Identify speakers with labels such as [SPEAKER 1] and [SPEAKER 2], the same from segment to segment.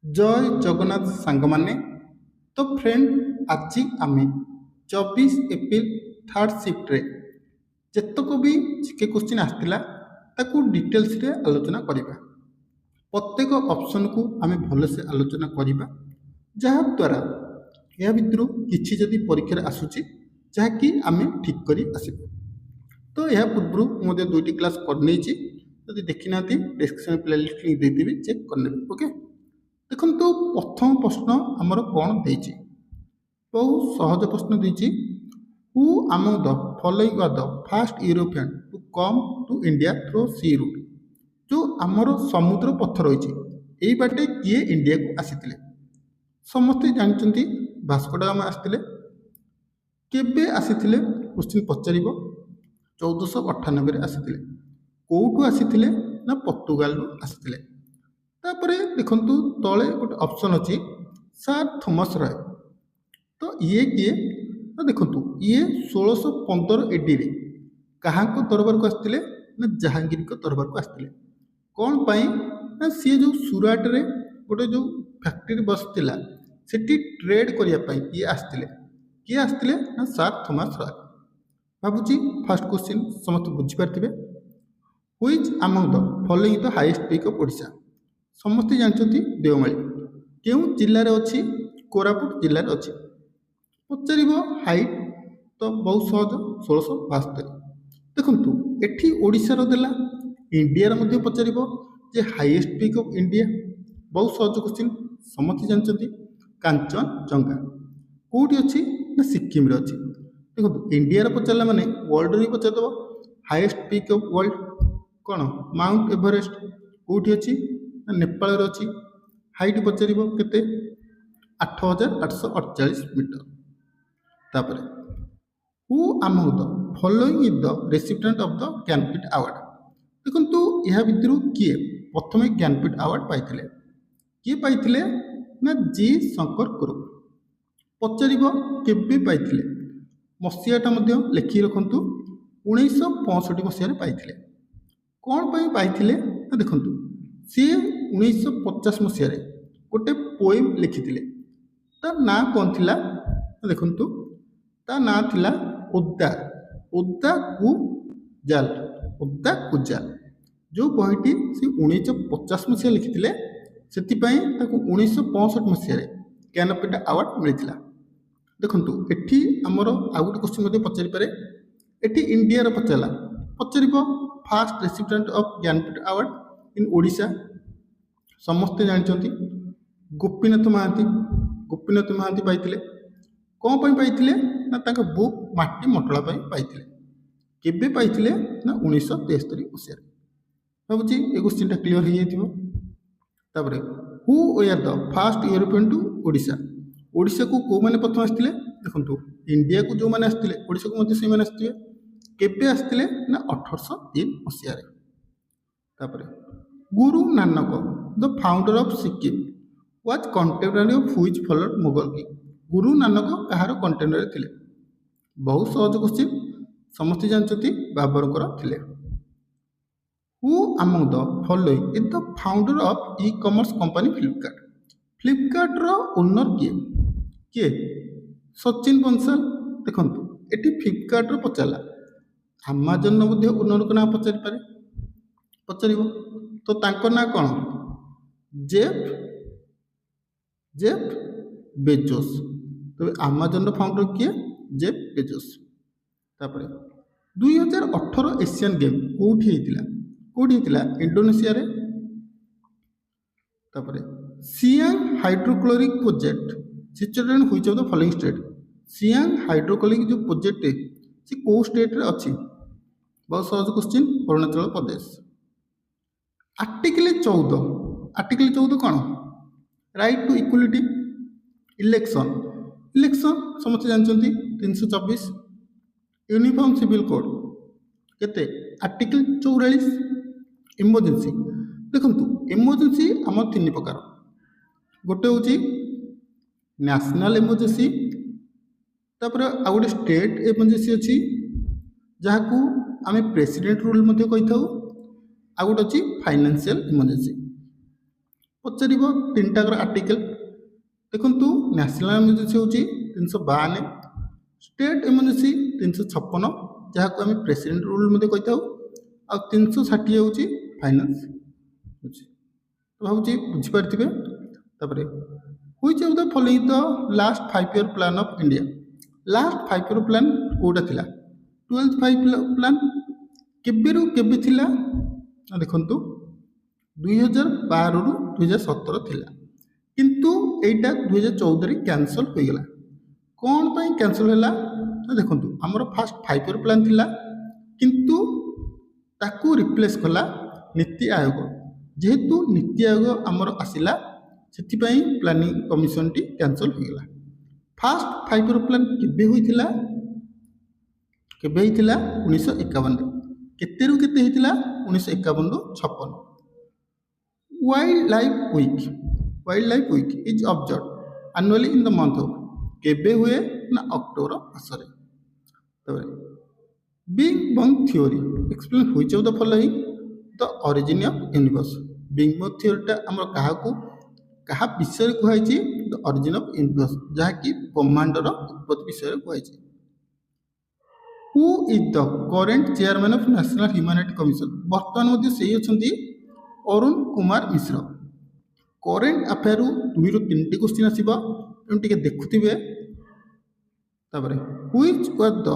[SPEAKER 1] ଜୟ ଜଗନ୍ନାଥ ସାଙ୍ଗମାନେ। ତ ଫ୍ରେଣ୍ଡ, ଆଜି ଆମେ 24 ଏପ୍ରିଲ ଥାର୍ଡ଼ ସିଫ୍ଟରେ ଯେତକ ବି ଜିକେ କ୍ୱେଶ୍ଚିନ୍ ଆସିଥିଲା ତାକୁ ଡିଟେଲ୍ସରେ ଆଲୋଚନା କରିବା। ପ୍ରତ୍ୟେକ ଅପସନ୍କୁ ଆମେ ଭଲସେ ଆଲୋଚନା କରିବା, ଯାହାଦ୍ୱାରା ଏହା ଭିତରୁ କିଛି ଯଦି ପରୀକ୍ଷାରେ ଆସୁଛି ଯାହାକି ଆମେ ଠିକ୍ କରି ଆସିବୁ। ତ ଏହା ପୂର୍ବରୁ ମୁଁ ମଧ୍ୟ 2ଟି କ୍ଲାସ୍ କରିନେଇଛି, ଯଦି ଦେଖିନାହାନ୍ତି ଡେସ୍କ୍ରିପସନ୍ ପ୍ଲେଲିଷ୍ଟ ଲିଙ୍କ୍ ଦେଇଦେବି, ଚେକ୍ କରିନେବେ। ଓକେ, ଦେଖନ୍ତୁ ପ୍ରଥମ ପ୍ରଶ୍ନ ଆମର କ'ଣ ଦେଇଛି। ବହୁ ସହଜ ପ୍ରଶ୍ନ ଦେଇଛି। Who among the following are the first European to come to India through sea route. ଯେଉଁ ଆମର ସମୁଦ୍ର ପଥ ରହିଛି ଏଇ ବାଟେ କିଏ ଇଣ୍ଡିଆକୁ ଆସିଥିଲେ? ସମସ୍ତେ ଜାଣିଛନ୍ତି ଭାସ୍କୋ ଡା ଗାମା ଆସିଥିଲେ। କେବେ ଆସିଥିଲେ କ୍ୱେଶ୍ଚିନ୍ ପଚାରିବ? 1498ରେ ଆସିଥିଲେ। କେଉଁଠୁ ଆସିଥିଲେ? ନା ପର୍ତ୍ତୁଗାଲରୁ ଆସିଥିଲେ। ତାପରେ ଦେଖନ୍ତୁ ତଳେ ଗୋଟେ ଅପସନ୍ ଅଛି ସାର୍ ଥୋମାସ ରୟ। ତ ଇଏ କିଏ? ନା ଦେଖନ୍ତୁ ଇଏ 1615 ADରେ କାହାଙ୍କ ଦରବାରକୁ ଆସିଥିଲେ? ନା ଜାହାଙ୍ଗୀରଙ୍କ ଦରବାରକୁ ଆସିଥିଲେ। କ'ଣ ପାଇଁ? ନା ସିଏ ଯେଉଁ ସୁରାଟରେ ଗୋଟେ ଯେଉଁ ଫ୍ୟାକ୍ଟ୍ରି ବସିଥିଲା ସେଠି ଟ୍ରେଡ୍ କରିବା ପାଇଁ ଇଏ ଆସିଥିଲେ। କିଏ ଆସିଥିଲେ? ନା ସାର୍ ଥୋମାସ ରୟ। ଭାବୁଛି ଫାର୍ଷ୍ଟ କ୍ୱେଶ୍ଚିନ୍ ସମସ୍ତେ ବୁଝିପାରିଥିବେ। Which among the following the highest peak of Odisha. ସମସ୍ତେ ଜାଣିଛନ୍ତି ଦେଓମାଳି। କେଉଁ ଜିଲ୍ଲାରେ ଅଛି? କୋରାପୁଟ ଜିଲ୍ଲାରେ ଅଛି। ପଚାରିବ ହାଇଟ୍, ତ ବହୁତ ସହଜ, 1672। ଦେଖନ୍ତୁ ଏଠି ଓଡ଼ିଶାର ଦେଲା, ଇଣ୍ଡିଆର ମଧ୍ୟ ପଚାରିବ ଯେ ହାଇଏଷ୍ଟ ପିକ୍ ଅଫ୍ ଇଣ୍ଡିଆ। ବହୁତ ସହଜ କ୍ୱେଶ୍ଚିନ୍, ସମସ୍ତେ ଜାଣିଛନ୍ତି କାଞ୍ଚନଜଙ୍ଗା। କେଉଁଠି ଅଛି? ନା ସିକିମରେ ଅଛି। ଦେଖନ୍ତୁ ଇଣ୍ଡିଆର ପଚାରିଲା ମାନେ ୱାର୍ଲଡର ବି ପଚାରିଦେବ। ହାଇଏଷ୍ଟ ପିକ୍ ଅଫ୍ ୱାର୍ଲଡ କ'ଣ? Mount Everest. କେଉଁଠି ଅଛି? ନା ନେପାଳରେ ଅଛି। ହାଇଟ୍ ପଚାରିବ କେତେ? 8848 ମିଟର। ତାପରେ who among the following is the recipient of the Jnanpith award. ଦେଖନ୍ତୁ ଏହା ଭିତରୁ କିଏ ପ୍ରଥମେ ଜ୍ଞାନପୀଠ ଆୱାର୍ଡ଼ ପାଇଥିଲେ? କିଏ ପାଇଥିଲେ? ନା ଜି ଶଙ୍କର କୁରୁପ। ପଚାରିବ କେବେ ପାଇଥିଲେ? ମସିହାଟା ମଧ୍ୟ ଲେଖିକି ରଖନ୍ତୁ, 1965 ମସିହାରେ ପାଇଥିଲେ। କ'ଣ ପାଇଁ ପାଇଥିଲେ? ନା ଦେଖନ୍ତୁ ସିଏ 1950 ମସିହାରେ ଗୋଟେ ପୋଏମ୍ ଲେଖିଥିଲେ। ତା ନାଁ କ'ଣ ଥିଲା? ଦେଖନ୍ତୁ ତା ନାଁ ଥିଲା ଓଦା କୁ ଜାଲ। ଓଦା କୁ ଜାଲ। ଯେଉଁ ବହିଟି ସେ 1950 ମସିହା ଲେଖିଥିଲେ, ସେଥିପାଇଁ ତାକୁ 1965 ମସିହାରେ ଜ୍ଞାନପୀଠ ଆୱାର୍ଡ଼ ମିଳିଥିଲା। ଦେଖନ୍ତୁ ଏଠି ଆମର ଆଉ ଗୋଟେ କ୍ୱେଶ୍ଚିନ୍ ମଧ୍ୟ ପଚାରିପାରେ। ଏଠି ଇଣ୍ଡିଆର ପଚାରିବ first recipient of Jnanpith award in Odisha. ସମସ୍ତେ ଜାଣିଛନ୍ତି ଗୋପୀନାଥ ମହାନ୍ତି। ଗୋପୀନାଥ ମହାନ୍ତି ପାଇଥିଲେ। କ'ଣ ପାଇଁ ପାଇଥିଲେ? ନା ତାଙ୍କ ବୁକ୍ ମାଟି ମଟଳା ପାଇଁ ପାଇଥିଲେ। କେବେ ପାଇଥିଲେ? ନା 1973 ମସିହାରେ। ଭାବୁଛି ଏ କ୍ୱେଶ୍ଚିନ୍ଟା କ୍ଲିଅର ହେଇଯାଇଥିବ। ତାପରେ who were the first European to Odisha. ଓଡ଼ିଶାକୁ କେଉଁମାନେ ପ୍ରଥମେ ଆସିଥିଲେ? ଦେଖନ୍ତୁ ଇଣ୍ଡିଆକୁ ଯେଉଁମାନେ ଆସିଥିଲେ ଓଡ଼ିଶାକୁ ମଧ୍ୟ ସେଇମାନେ ଆସିଥିବେ। କେବେ ଆସିଥିଲେ? ନା 1803 ମସିହାରେ। ତାପରେ Guru Nanak the founder of Sikhism was contemporary of which followed Mughal king. Guru Nanak କାହାର କଣ୍ଟେମ୍ପରାରୀ ଥିଲେ? ବହୁତ ସହଜ କ୍ୱେଶ୍ଚିନ୍, ସମସ୍ତେ ଜାଣିଛନ୍ତି ବାବରଙ୍କର ଥିଲେ। Who among the following is the founder of e commerce company Flipkart. ଫ୍ଲିପକାର୍ଟର ଓନର କିଏ? ସଚିନ ବଂଶାଲ। ଦେଖନ୍ତୁ ଏଠି ଫ୍ଲିପକାର୍ଟର ପଚାରିଲା, ଆମାଜନର ମଧ୍ୟ ଓନରଙ୍କ ନାଁ ପଚାରିବ। ତ ତାଙ୍କ ନାଁ କ'ଣ? Jeff Bezos. ତେବେ ଆମାଜନର ଫାଉଣ୍ଡର କିଏ? Jeff Bezos. ତାପରେ 2018 ଏସିଆନ୍ ଗେମ୍ କେଉଁଠି ହେଇଥିଲା? ଇଣ୍ଡୋନେସିଆରେ। ତାପରେ Siang hydrochloric project situated in which of the following state. Siang hydrochloric ଯେଉଁ ପ୍ରୋଜେକ୍ଟ ସେ କେଉଁ ଷ୍ଟେଟ୍ରେ ଅଛି? ବହୁତ ସହଜ କ୍ୱେଶ୍ଚିନ୍, ଅରୁଣାଚଳ ପ୍ରଦେଶ। ଆର୍ଟିକଲ 14 କ'ଣ? Right to equality. ଇଲେକ୍ସନ୍ ସମସ୍ତେ ଜାଣିଛନ୍ତି 324। ୟୁନିଫର୍ମ ସିଭିଲ କୋଡ୍ କେତେ? ଆର୍ଟିକଲ 44। ଏମର୍ଜେନ୍ସି, ଦେଖନ୍ତୁ ଏମର୍ଜେନ୍ସି ଆମର 3 ପ୍ରକାର। ଗୋଟେ ହେଉଛି ନ୍ୟାସନାଲ ଏମର୍ଜେନ୍ସି, ତାପରେ ଆଉ ଗୋଟେ ଷ୍ଟେଟ୍ ଏମର୍ଜେନ୍ସି ଅଛି ଯାହାକୁ ଆମେ ପ୍ରେସିଡେଣ୍ଟ ରୁଲ୍ ମଧ୍ୟ କହିଥାଉ, ଆଉ ଗୋଟେ ଅଛି ଫାଇନାନ୍ସିଆଲ ଏମର୍ଜେନ୍ସି। ପଚାରିବ ତିନିଟାକର ଆର୍ଟିକଲ। ଦେଖନ୍ତୁ ନ୍ୟାସନାଲ ଏମର୍ଜେନ୍ସି ହେଉଛି 352, ଷ୍ଟେଟ୍ ଏମର୍ଜେନ୍ସି 356 ଯାହାକୁ ଆମେ ପ୍ରେସିଡେଣ୍ଟ ରୁଲ୍ ମଧ୍ୟ କହିଥାଉ, ଆଉ 360 ହେଉଛି ଫାଇନାନ୍ସ ହେଉଛି। ଭାବୁଛି ବୁଝିପାରିଥିବେ। ତାପରେ which of the following the last 5 year plan of India. Last 5 year plan କେଉଁଟା ଥିଲା? 12th 5 year ପ୍ଲାନ୍ କେବେରୁ କେବେ ଥିଲା? ଦେଖନ୍ତୁ 2012ରୁ 2017 ଥିଲା, କିନ୍ତୁ ଏଇଟା 2014ରେ କ୍ୟାନସଲ୍ ହୋଇଗଲା। କ'ଣ ପାଇଁ କ୍ୟାନସଲ୍ ହେଲା? ଦେଖନ୍ତୁ ଆମର ଫାଷ୍ଟ 5 year ପ୍ଲାନ୍ ଥିଲା, କିନ୍ତୁ ତାକୁ ରିପ୍ଲେସ୍ କଲା ନୀତି ଆୟୋଗ। ଯେହେତୁ ନୀତି ଆୟୋଗ ଆମର ଆସିଲା, ସେଥିପାଇଁ ପ୍ଲାନିଂ କମିଶନଟି କ୍ୟାନସଲ୍ ହୋଇଗଲା। ଫାଷ୍ଟ 5 year ପ୍ଲାନ୍ କେବେ ହୋଇଥିଲା? 1951ରେ। କେତେରୁ କେତେ ହେଇଥିଲା? 1951ରୁ 56। Wild life week is observed annually in the month of. କେବେ ହୁଏ? ନା ଅକ୍ଟୋବର ମାସରେ। ତାପରେ big bang theory explain which of the following the origin of universe. Big bang ଥିଓରିଟା ଆମର କାହା ବିଷୟରେ କୁହାଯାଇଛି? ଦ ଅରିଜିନ୍ ଅଫ୍ ୟୁନିଭର୍ସ, ଯାହାକି ବ୍ରହ୍ମାଣ୍ଡର ଉତ୍ପତ୍ତି ବିଷୟରେ କୁହାଯାଇଛି। ହୁ is the current chairman of national humanity commission. ବର୍ତ୍ତମାନ ମଧ୍ୟ ସେଇ ଅଛନ୍ତି ଅରୁଣ କୁମାର ମିଶ୍ର। କରେଣ୍ଟ ଆଫେୟାରରୁ 2ରୁ 3ଟି କ୍ୱେଶ୍ଚିନ୍ ଆସିବ, ତେଣୁ ଟିକେ ଦେଖୁଥିବେ। ତାପରେ which was the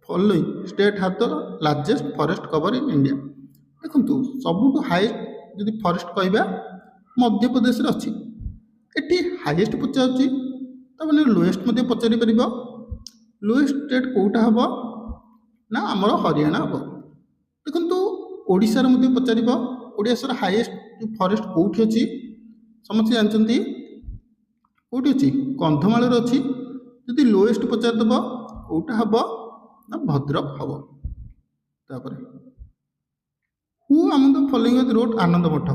[SPEAKER 1] following state has the largest forest cover in India. ଦେଖନ୍ତୁ ସବୁଠୁ ହାଇଏଷ୍ଟ ଯଦି ଫରେଷ୍ଟ କହିବା ମଧ୍ୟପ୍ରଦେଶରେ ଅଛି। ଏଠି ହାଇଏଷ୍ଟ ପଚାରୁଛି, ତାମାନେ ଲୋଏଷ୍ଟ ମଧ୍ୟ ପଚାରି ପାରିବ। ଲୋଏଷ୍ଟ ଷ୍ଟେଟ୍ କେଉଁଟା ହେବ? ନା ଆମର ହରିୟାଣା ହେବ। ଦେଖନ୍ତୁ ଓଡ଼ିଶାର ମଧ୍ୟ ପଚାରିବ, ଓଡ଼ିଶାର ହାଇଏଷ୍ଟ ଫରେଷ୍ଟ କେଉଁଠି ଅଛି? ସମସ୍ତେ ଜାଣିଛନ୍ତି କେଉଁଠି ଅଛି? କନ୍ଧମାଳରେ ଅଛି। ଯଦି ଲୋଏଷ୍ଟ ପଚାରିଦେବ କେଉଁଟା ହେବ? ନା ଭଦ୍ରକ ହେବ। ତାପରେ ହୁ ଆମଙ୍ଗ ଦ ଫଲୋଇଂ ରୋଟ୍ ଆନନ୍ଦ ମଠ।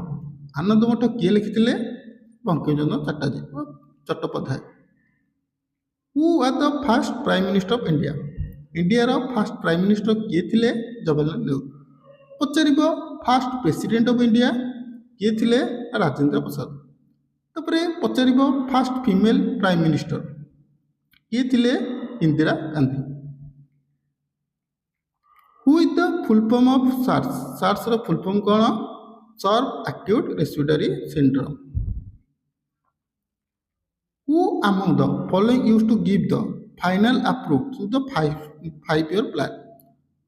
[SPEAKER 1] ଆନନ୍ଦ ମଠ କିଏ ଲେଖିଥିଲେ? Bankimchandra Chattopadhyay. Who was the first prime minister of India. ଇଣ୍ଡିଆର ଫାଷ୍ଟ ପ୍ରାଇମ୍ ମିନିଷ୍ଟର କିଏ ଥିଲେ? ଜବାହରଲାଲ ନେହେରୁ। ପଚାରିବ ଫାଷ୍ଟ ପ୍ରେସିଡେଣ୍ଟ ଅଫ୍ ଇଣ୍ଡିଆ କିଏ ଥିଲେ? ରାଜେନ୍ଦ୍ର ପ୍ରସାଦ। ତାପରେ ପଚାରିବ ଫାଷ୍ଟ ଫିମେଲ ପ୍ରାଇମ୍ ମିନିଷ୍ଟର କିଏ ଥିଲେ? Indira Gandhi. Who is the full form of SARS. ସାର୍ସର ଫୁଲ୍ ଫର୍ମ କ'ଣ? Severe acute respiratory syndrome. Who among the following used to give the final approve to the 5 year plan.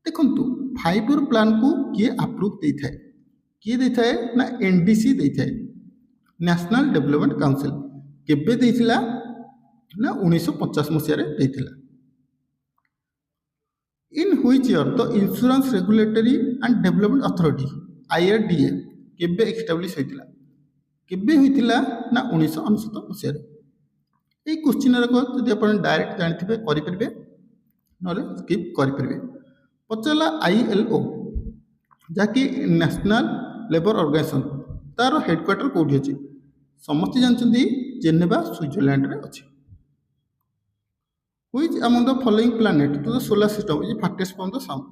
[SPEAKER 1] ଦେଖନ୍ତୁ 5 year ପ୍ଲାନ୍କୁ କିଏ approve ଦେଇଥାଏ? କିଏ ଦେଇଥାଏ? ନା NDC ଦେଇଥାଏ, ନ୍ୟାସନାଲ ଡେଭଲପମେଣ୍ଟ କାଉନସିଲ୍। କେବେ ଦେଇଥିଲା? ନା 1950 ମସିହାରେ ଦେଇଥିଲା। In which year the insurance regulatory and development authority IRDA କେବେ ଏଷ୍ଟାବ୍ଲିଶ ହୋଇଥିଲା? କେବେ ହୋଇଥିଲା? ନା 1999 ମସିହାରେ। এই କ୍ୱେଶ୍ଚିନ୍ଗୁଡ଼ାକ ଯଦି ଆପଣ ଡାଇରେକ୍ଟ ଜାଣିଥିବେ କରିପାରିବେ, ନହେଲେ ସ୍କିପ୍ କରିପାରିବେ। ପଚାରିଲା ILO, ଯାହାକି ନ୍ୟାସନାଲ ଲେବର ଅର୍ଗାନାଇଜେସନ୍, ତାର ହେଡ଼କ୍ୱାର୍ଟର କେଉଁଠି ଅଛି? ସମସ୍ତେ ଜାଣିଛନ୍ତି ଜେନେଭା ସୁଇଜରଲ୍ୟାଣ୍ଡରେ ଅଛି। Which among the following planet to the solar system is farthest from the sun.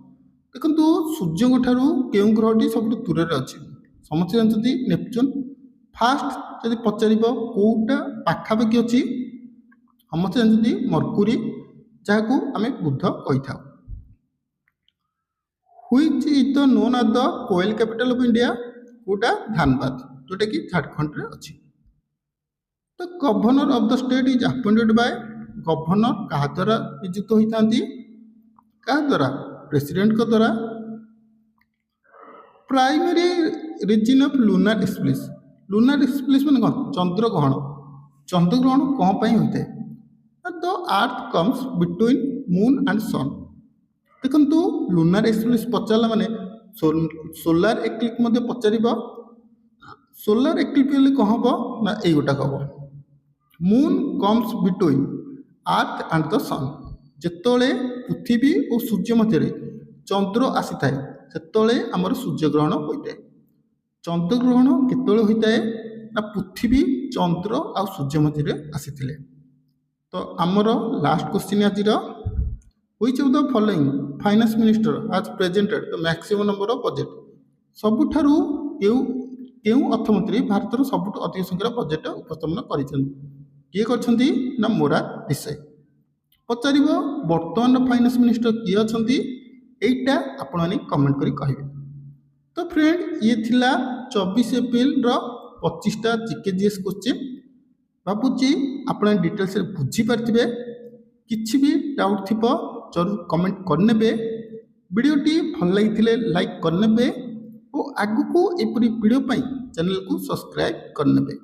[SPEAKER 1] ଦେଖନ୍ତୁ ସୂର୍ଯ୍ୟଙ୍କ ଠାରୁ କେଉଁ ଗ୍ରହଟି ସବୁଠୁ ଦୂରରେ ଅଛି? ସମସ୍ତେ ଜାଣିଛନ୍ତି ନେପଚୁନ୍। ଫାଷ୍ଟ ଯଦି ପଚାରିବ କେଉଁଟା ପାଖାପାଖି ଅଛି, ସମସ୍ତେ ଜାଣିଛନ୍ତି ମର୍କୁରୀ, ଯାହାକୁ ଆମେ ବୁଧ କହିଥାଉ। Which is the known as the coal capital of India. କେଉଁଟା? ଧାନବାଦ, ଯେଉଁଟାକି ଝାଡ଼ଖଣ୍ଡରେ ଅଛି। The governor of the state is appointed by. Governor କାହା ଦ୍ୱାରା ନିଯୁକ୍ତ ହୋଇଥାନ୍ତି? କାହା ଦ୍ୱାରା? ପ୍ରେସିଡେଣ୍ଟଙ୍କ ଦ୍ୱାରା। Primary reason of lunar eclipse. Lunar eclipse ମାନେ କ'ଣ? ଚନ୍ଦ୍ରଗ୍ରହଣ। ଚନ୍ଦ୍ରଗ୍ରହଣ କ'ଣ ପାଇଁ ହୋଇଥାଏ? The earth comes between moon and sun. ଦେଖନ୍ତୁ ଲୁନାର ଏକ୍ଲିପ୍ସ ପଚାରିଲା ମାନେ ସୋଲାର ଏକ୍ଲିପ୍ସ ମଧ୍ୟ ପଚାରିବ। ସୋଲାର ଏକ୍ଲିପ୍ସ ହେଲେ କ'ଣ ହେବ? ନା ଏଇଗୁଟାକ ହେବ। Moon comes between earth and the sun. ଯେତେବେଳେ ପୃଥିବୀ ଓ ସୂର୍ଯ୍ୟ ମଧ୍ୟରେ ଚନ୍ଦ୍ର ଆସିଥାଏ, ସେତେବେଳେ ଆମର ସୂର୍ଯ୍ୟଗ୍ରହଣ ହୋଇଥାଏ। ଚନ୍ଦ୍ରଗ୍ରହଣ କେତେବେଳେ ହୋଇଥାଏ? ନା ପୃଥିବୀ, ଚନ୍ଦ୍ର ଆଉ ସୂର୍ଯ୍ୟ ମଧ୍ୟରେ ଆସିଥିଲେ। ତ ଆମର ଲାଷ୍ଟ କ୍ୱେଶ୍ଚିନ୍ ଆଜିର, which of the following finance minister has presented the maximum number of budget. ସବୁଠାରୁ କେଉଁ ଅର୍ଥମନ୍ତ୍ରୀ ଭାରତର ସବୁଠୁ ଅଧିକ ସଂଖ୍ୟାର ବଜେଟ୍ ଉପସ୍ଥାପନ କରିଛନ୍ତି? କିଏ କରିଛନ୍ତି ନା ମୋରାର ଦେଶାଇ। ପଚାରିବ ବର୍ତ୍ତମାନର ଫାଇନାନ୍ସ ମିନିଷ୍ଟର କିଏ ଅଛନ୍ତି? এইটা ଆପଣମାନେ କମେଣ୍ଟ କରି କହିବେ। ତ ଫ୍ରେଣ୍ଡ ଇଏ ଥିଲା 24 ଏପ୍ରିଲର 25ଟା ଜିକେ ଜିଏସ୍ କ୍ୱେଶ୍ଚିନ୍। ଭାବୁଛି ଆପଣ ଡିଟେଲ୍ସରେ ବୁଝିପାରିଥିବେ। କିଛି ବି ଡାଉଟ୍ ଥିବ ଜରୁର କମେଣ୍ଟ କରିନେବେ। ଭିଡ଼ିଓଟି ଭଲ ଲାଗିଥିଲେ ଲାଇକ୍ କରିନେବେ ଓ ଆଗକୁ ଏପରି ଭିଡ଼ିଓ ପାଇଁ ଚ୍ୟାନେଲକୁ ସବସ୍କ୍ରାଇବ୍ କରିନେବେ।